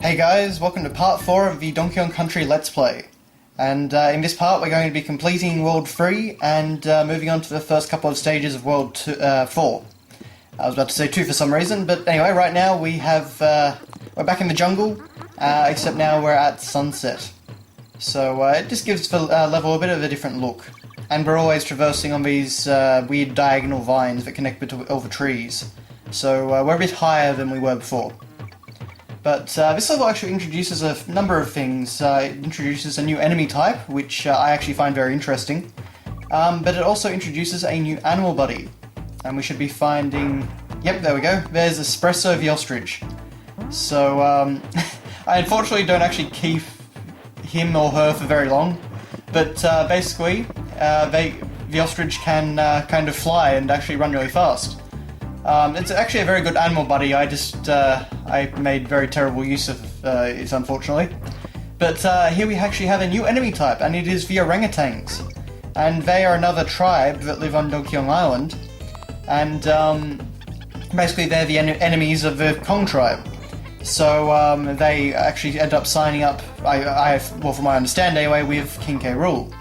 Hey guys, welcome to part 4 of the Donkey Kong Country Let's Play. And in this part we're going to be completing World 3 and moving on to the first couple of stages of World 4. I was about to say 2 for some reason, but anyway, right now we have, we're back in the jungle, except now we're at sunset. So it just gives the level a bit of a different look. And we're always traversing on these weird diagonal vines that connect between all the trees. So we're a bit higher than we were before. But this level actually introduces a number of things. It introduces a new enemy type, which I actually find very interesting. But it also introduces a new animal buddy. And we should be finding... Yep, there we go. There's Espresso the Ostrich. So, I unfortunately don't actually keep him or her for very long. But basically, the ostrich can kind of fly and actually run really fast. It's actually a very good animal buddy, I made very terrible use of it, unfortunately. But here we actually have a new enemy type, and it is the orangutans. And they are another tribe that live on Donkey Kong Island. And basically they're the enemies of the Kong tribe. So they actually end up signing up, well from my understanding anyway, with King K. Rool.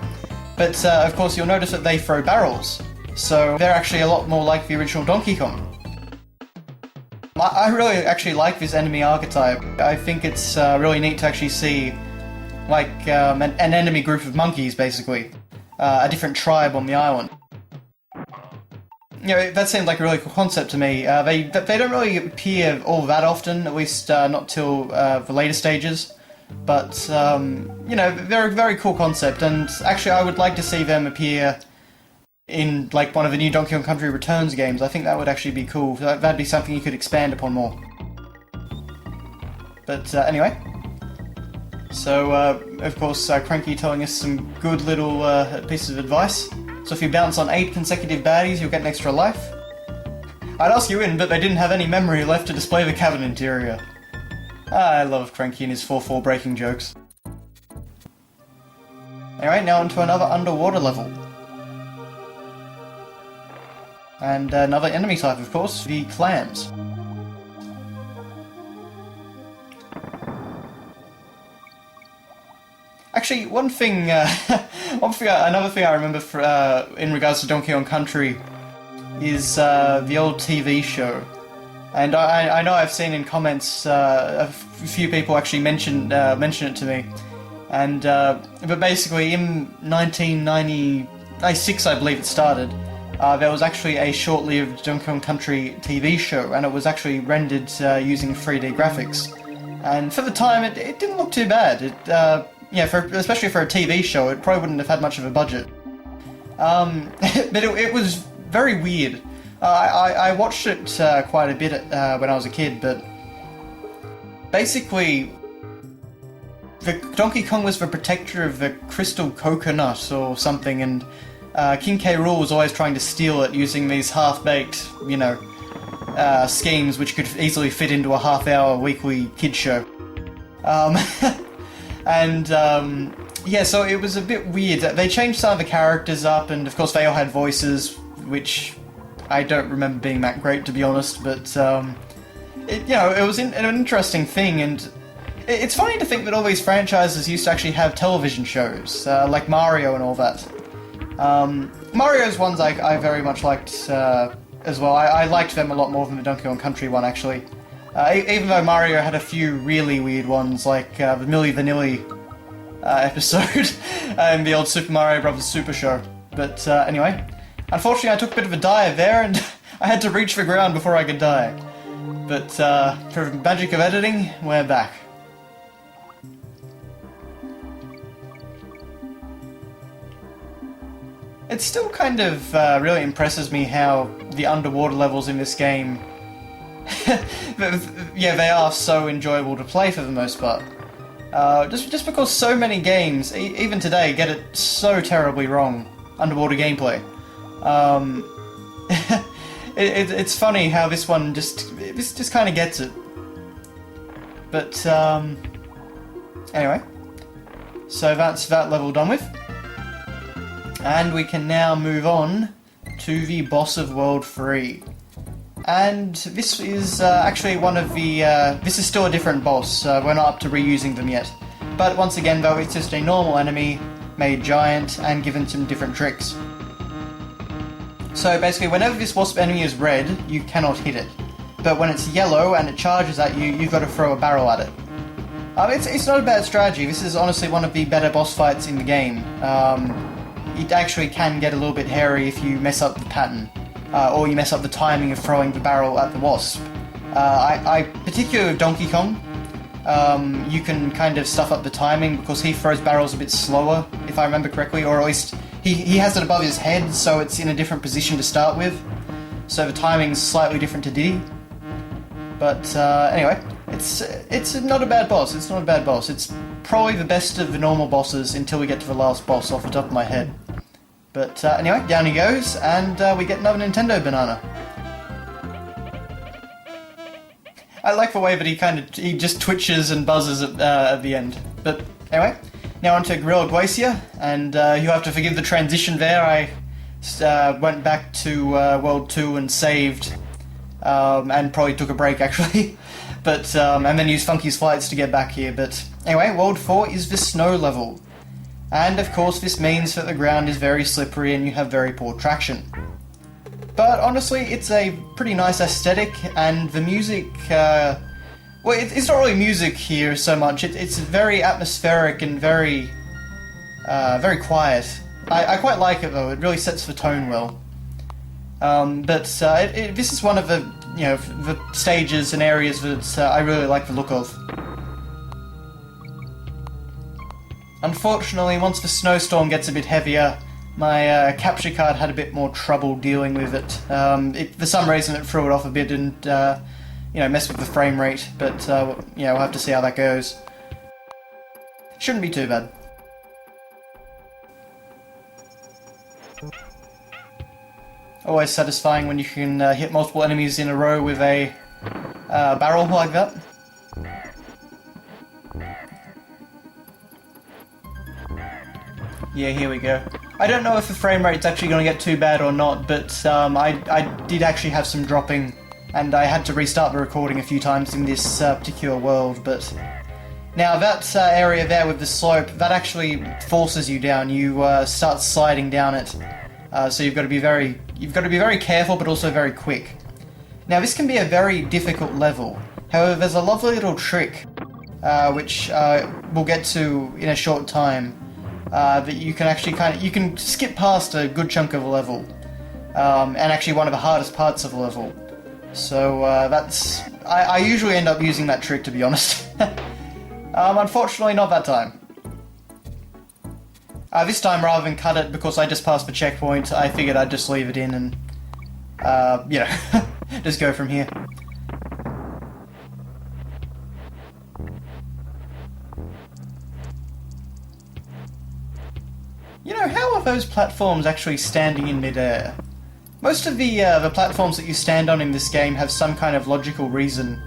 But of course you'll notice that they throw barrels. So they're actually a lot more like the original Donkey Kong. I really actually like this enemy archetype. I think it's really neat to actually see like an enemy group of monkeys, basically. A different tribe on the island. You know, that seems like a really cool concept to me. They don't really appear all that often, at least not till the later stages. But, you know, they're a very cool concept, and actually I would like to see them appear in like one of the new Donkey Kong Country Returns games. I think that would actually be cool. That'd be something you could expand upon more. But anyway, so of course Cranky telling us some good little pieces of advice. So if you bounce on 8 consecutive baddies, you'll get an extra life. I'd ask you in, but they didn't have any memory left to display the cabin interior. I love Cranky and his 4-4 breaking jokes. Anyway, now onto another underwater level. And another enemy type, of course, the Clams. Actually, another thing I remember in regards to Donkey Kong Country is the old TV show. And I know I've seen in comments a few people actually mention it to me. And but basically in 1996, I believe it started. There was actually a short-lived Donkey Kong Country TV show, and it was actually rendered using 3D graphics. And for the time, it didn't look too bad. Yeah, especially for a TV show, it probably wouldn't have had much of a budget. But it was very weird. I watched it quite a bit when I was a kid, but basically, the Donkey Kong was the protector of the crystal coconut or something, and King K. Rool was always trying to steal it using these half-baked, you know, schemes which could easily fit into a half-hour weekly kid show. Yeah, so it was a bit weird. They changed some of the characters up, and of course they all had voices, which I don't remember being that great, to be honest, but, you know, it was an interesting thing, and it's funny to think that all these franchises used to actually have television shows, like Mario and all that. Mario's ones I very much liked as well. I liked them a lot more than the Donkey Kong Country one, actually. Even though Mario had a few really weird ones, like the Milli Vanilli episode and the old Super Mario Bros. Super Show. But anyway, unfortunately I took a bit of a dive there and I had to reach the ground before I could die. But for the magic of editing, we're back. It still kind of really impresses me how the underwater levels in this game, yeah, they are so enjoyable to play for the most part. Just because so many games, even today, get it so terribly wrong, underwater gameplay. It's funny how this one just kind of gets it. But anyway, so that's that level done with. And we can now move on to the boss of World 3. And this is actually one of the... this is still a different boss, we're not up to reusing them yet. But once again though, it's just a normal enemy, made giant, and given some different tricks. So basically, whenever this wasp enemy is red, you cannot hit it. But when it's yellow and it charges at you, you've got to throw a barrel at it. It's not a bad strategy. This is honestly one of the better boss fights in the game. It actually can get a little bit hairy if you mess up the pattern, or you mess up the timing of throwing the barrel at the wasp. I particularly with Donkey Kong, you can kind of stuff up the timing because he throws barrels a bit slower, if I remember correctly, or at least he has it above his head, so it's in a different position to start with. So the timing's slightly different to Diddy. But anyway, it's not a bad boss. It's not a bad boss. It's probably the best of the normal bosses until we get to the last boss off the top of my head. But anyway, down he goes, and we get another Nintendo banana. I like the way that he just twitches and buzzes at the end. But anyway, now on to Gorilla Glacier, and you have to forgive the transition there. I went back to World 2 and saved, and probably took a break actually, but and then used Funky's Flights to get back here. But anyway, World 4 is the snow level, and of course this means that the ground is very slippery and you have very poor traction. But honestly, it's a pretty nice aesthetic, and the music, well, it's not really music here so much. It's very atmospheric and very quiet. I quite like it though. It really sets the tone well. But this is one of the the stages and areas that I really like the look of. Unfortunately, once the snowstorm gets a bit heavier, my capture card had a bit more trouble dealing with it. For some reason, it threw it off a bit and messed with the frame rate. But we'll have to see how that goes. Shouldn't be too bad. Always satisfying when you can hit multiple enemies in a row with a barrel like that. Yeah, here we go. I don't know if the frame rate's actually going to get too bad or not, but I did actually have some dropping, and I had to restart the recording a few times in this particular world. But now that area there with the slope, that actually forces you down. You start sliding down it. So you've got to be very careful, but also very quick. Now this can be a very difficult level. However, there's a lovely little trick, which we'll get to in a short time, that you can actually you can skip past a good chunk of a level, and actually one of the hardest parts of the level. So I usually end up using that trick, to be honest. Unfortunately, not that time. This time, rather than cut it because I just passed the checkpoint, I figured I'd just leave it in and, just go from here. How are those platforms actually standing in midair? Most of the platforms that you stand on in this game have some kind of logical reason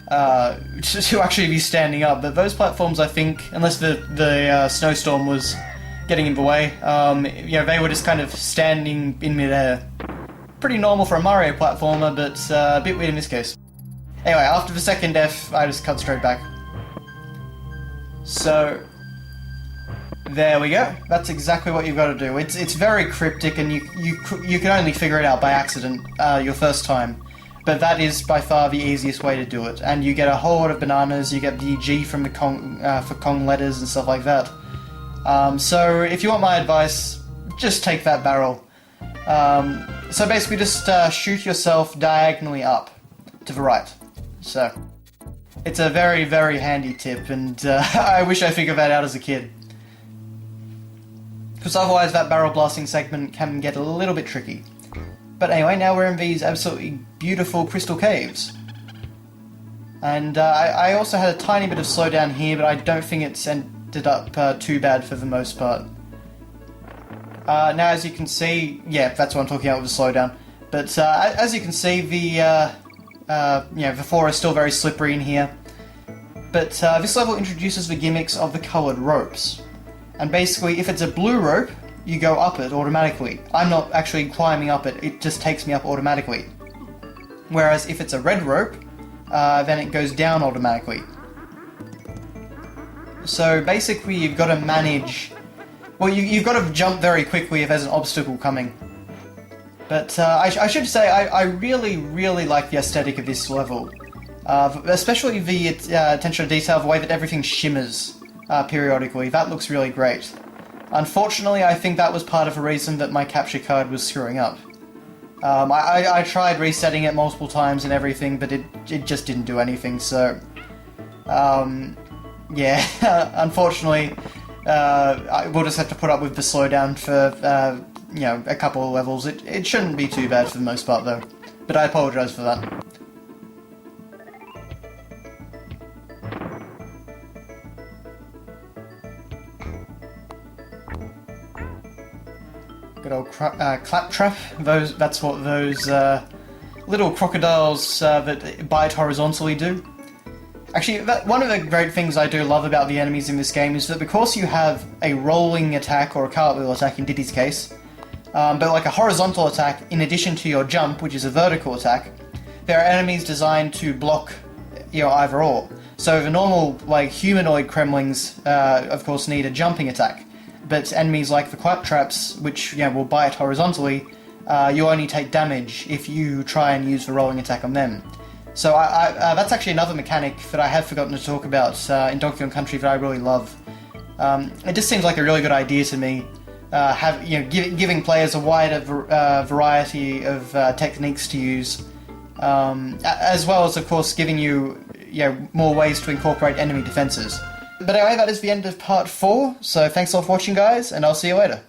to actually be standing up, but those platforms, I think, unless the snowstorm was getting in the way, they were just kind of standing in midair. Pretty normal for a Mario platformer, but a bit weird in this case. Anyway, after the second F, I just cut straight back. So there we go. That's exactly what you've got to do. It's very cryptic, and you can only figure it out by accident your first time. But that is by far the easiest way to do it. And you get a whole lot of bananas. You get the G from the Kong for Kong letters and stuff like that. So if you want my advice, just take that barrel. So basically, just shoot yourself diagonally up to the right. So it's a very, very handy tip, and I wish I figured that out as a kid. Because otherwise that barrel blasting segment can get a little bit tricky. But anyway, now we're in these absolutely beautiful crystal caves. And I also had a tiny bit of slowdown here, but I don't think it's ended up too bad for the most part. Now as you can see, yeah, that's what I'm talking about with the slowdown. But as you can see, the floor is still very slippery in here. But this level introduces the gimmicks of the coloured ropes. And basically, if it's a blue rope, you go up it automatically. I'm not actually climbing up it, it just takes me up automatically. whereas if it's a red rope, then it goes down automatically. So basically you've got to manage... Well, you've got to jump very quickly if there's an obstacle coming. But I should say, I really, really like the aesthetic of this level. Especially the attention to detail, the way that everything shimmers periodically. That looks really great. Unfortunately, I think that was part of the reason that my capture card was screwing up. I tried resetting it multiple times and everything, but it just didn't do anything, so... yeah, unfortunately, we'll just have to put up with the slowdown for, you know, a couple of levels. It shouldn't be too bad for the most part, though. But I apologise for that. Good old claptrap. That's what those little crocodiles that bite horizontally do. Actually, one of the great things I do love about the enemies in this game is that because you have a rolling attack, or a cartwheel attack in Diddy's case, but like a horizontal attack in addition to your jump, which is a vertical attack, there are enemies designed to block, you know, either or. So the normal, like, humanoid Kremlings, of course, need a jumping attack. But enemies like the claptraps, which, you know, will bite horizontally, you only take damage if you try and use the rolling attack on them. So that's actually another mechanic that I have forgotten to talk about in Donkey Kong Country that I really love. It just seems like a really good idea to me, giving players a wider variety of techniques to use, as well as, of course, giving you more ways to incorporate enemy defenses. But anyway, that is the end of part 4, so thanks all for watching, guys, and I'll see you later.